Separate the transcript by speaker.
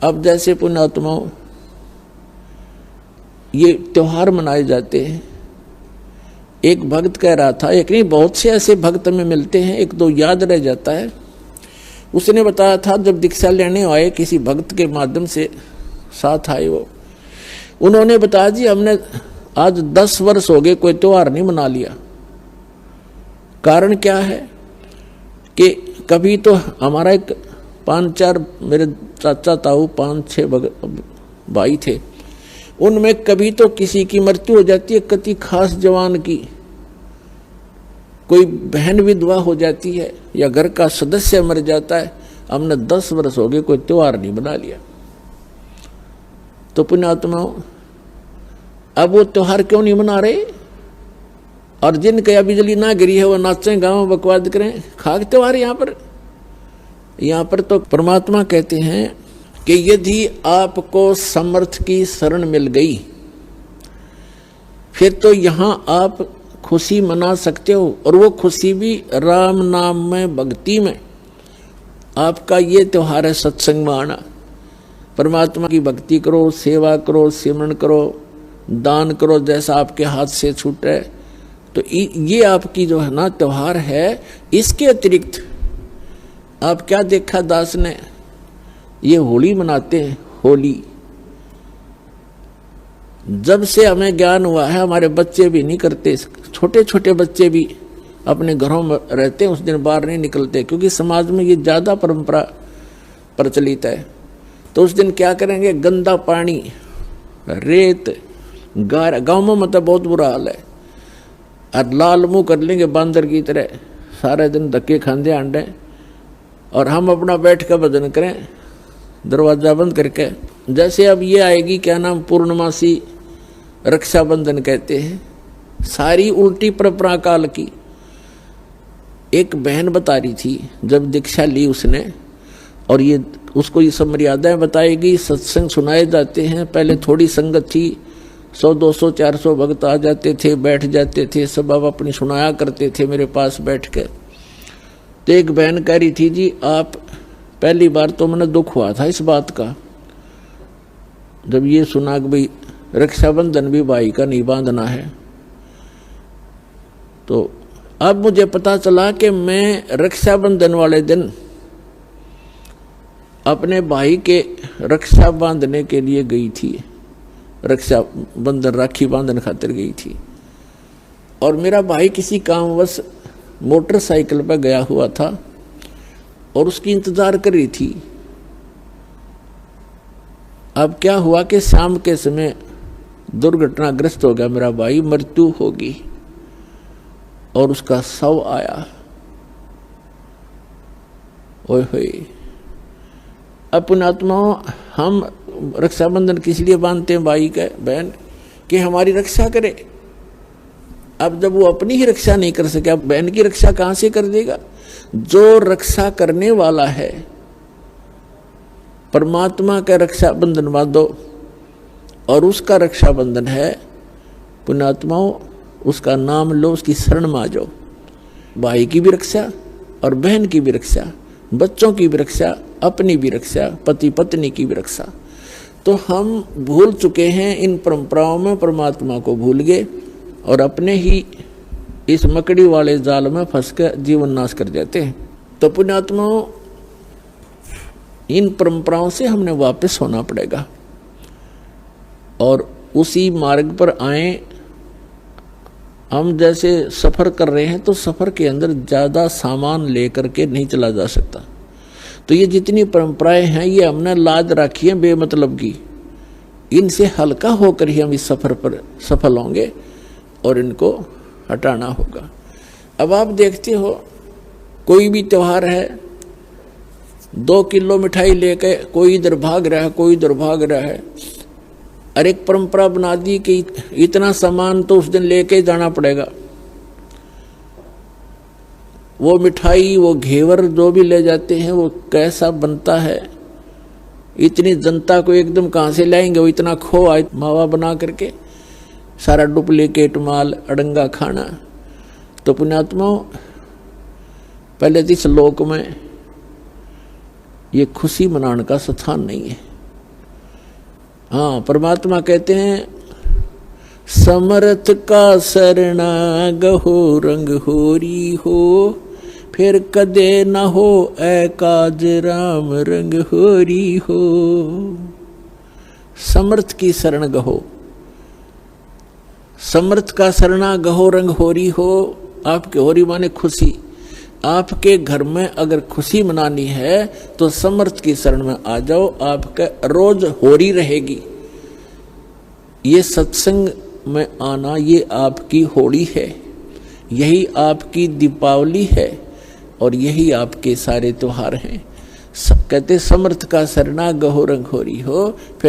Speaker 1: अब जैसे पुण्यात्माओं ये त्योहार मनाए जाते हैं, एक भक्त कह रहा था, एक नहीं बहुत से ऐसे भक्त में मिलते हैं, एक दो याद रह जाता है। उसने बताया था जब दीक्षा लेने आए किसी भक्त के माध्यम से साथ आए वो, उन्होंने बताया जी हमने आज 10 वर्ष हो गए कोई त्योहार नहीं मना लिया। कारण क्या है कि कभी तो हमारा एक 5-4 मेरे चाचा ताऊ 5-6 भाई थे, उनमें कभी तो किसी की मृत्यु हो जाती है, किसी खास जवान की, कोई बहन विधवा हो जाती है या घर का सदस्य मर जाता है। हमने 10 वर्ष हो गए कोई त्योहार नहीं बना लिया। तो पुण्यात्माओं अब वो त्योहार क्यों नहीं मना रहे? और जिनके या बिजली ना गिरी है वो नाचें गाँव बकवाद करें, खाक त्योहार यहाँ पर तो परमात्मा कहते हैं कि यदि आपको समर्थ की शरण मिल गई फिर तो यहाँ आप खुशी मना सकते हो, और वो खुशी भी राम नाम में, भक्ति में। आपका ये त्योहार है सत्संग में आना, परमात्मा की भक्ति करो, सेवा करो, सिमरन करो, दान करो जैसा आपके हाथ से छूट रहे। तो ये आपकी जो है ना त्योहार है। इसके अतिरिक्त आप क्या देखा दास ने, ये होली मनाते हैं। होली जब से हमें ज्ञान हुआ है हमारे बच्चे भी नहीं करते, छोटे छोटे बच्चे भी अपने घरों में रहते हैं, उस दिन बाहर नहीं निकलते, क्योंकि समाज में ये ज्यादा परंपरा प्रचलित है। तो उस दिन क्या करेंगे, गंदा पानी, रेत, गाँव में मतलब बहुत बुरा हाल है, और लाल मुंह कर लेंगे बांदर की तरह, सारे दिन धक्के खांदे आंडे, और हम अपना बैठ कर भजन करें दरवाजा बंद करके। जैसे अब ये आएगी क्या नाम, पूर्णमासी, रक्षाबंधन कहते हैं, सारी उल्टी परंपरा काल की। एक बहन बता रही थी जब दीक्षा ली उसने, और ये उसको ये सब मर्यादाएं बताएगी, सत्संग सुनाए जाते हैं। पहले थोड़ी संगत थी, 100, 200, 400 भक्त आ जाते थे, बैठ जाते थे, सब अब अपनी सुनाया करते थे मेरे पास बैठ के। तो एक बहन कह रही थी जी आप, पहली बार तो मैंने दुख हुआ था इस बात का जब ये सुना कि भाई रक्षाबंधन भी भाई का नहीं बांधना है। तो अब मुझे पता चला कि मैं रक्षाबंधन वाले दिन अपने भाई के रक्षा बांधने के लिए गई थी, रक्षाबंधन राखी बांधन खातिर गई थी, और मेरा भाई किसी कामवश मोटरसाइकिल पर गया हुआ था और उसकी इंतजार कर रही थी। अब क्या हुआ कि शाम के समय दुर्घटनाग्रस्त हो गया मेरा भाई, मृत्यु होगी, और उसका शव आया। ओए होए। अब पुण्यात्माओं हम रक्षाबंधन किस लिए बांधते हैं भाई का, बहन, कि हमारी रक्षा करे। अब जब वो अपनी ही रक्षा नहीं कर सके, अब बहन की रक्षा कहां से कर देगा? जो रक्षा करने वाला है परमात्मा का रक्षाबंधन बांधो, और उसका रक्षाबंधन है पुण्यात्माओं, उसका नाम लो, उसकी शरण में आ जाओ। भाई की भी रक्षा और बहन की भी रक्षा, बच्चों की भी रक्षा, अपनी भी रक्षा, पति पत्नी की भी रक्षा। तो हम भूल चुके हैं इन परंपराओं में, परमात्मा को भूल गए और अपने ही इस मकड़ी वाले जाल में फंस कर जीवन नाश कर जाते हैं। तो पुण्यात्माओं इन परंपराओं से हमने वापस होना पड़ेगा और उसी मार्ग पर आए। हम जैसे सफर कर रहे हैं तो सफर के अंदर ज्यादा सामान लेकर के नहीं चला जा सकता। तो ये जितनी परंपराएं हैं ये हमने लाज रखी है बेमतलब की, इनसे हल्का होकर ही हम इस सफर पर सफल होंगे और इनको हटाना होगा। अब आप देखते हो कोई भी त्योहार है, 2 किलो मिठाई लेके कोई इधर भाग रहा है, कोई इधर भाग रहा है, और एक परंपरा बना दी कि इतना सामान तो उस दिन लेके जाना पड़ेगा। वो मिठाई, वो घेवर जो भी ले जाते हैं वो कैसा बनता है, इतनी जनता को एकदम कहाँ से लाएंगे, वो इतना खोआ मावा बना करके, सारा डुप्लीकेट माल, अड़ंगा खाना। तो पुण्यात्माओं पहले इस लोक में ये खुशी मनाने का स्थान नहीं है। हाँ, परमात्मा कहते हैं समर्थ का शरणा गहो रंग होरी हो, फिर कदे न हो एकाज राम रंग होरी हो। समर्थ की शरण गहो, समर्थ का शरणा गहो रंग होरी हो। आपके होरी माने खुशी। आपके घर में अगर खुशी मनानी है तो समर्थ की शरण में आ जाओ, आपका रोज होरी रहेगी। ये सत्संग में आना, ये आपकी होली है, यही आपकी दीपावली है और यही आपके सारे त्योहार हैं। कहते समर्थ का शरणा गहो रंग होरी हो, फिर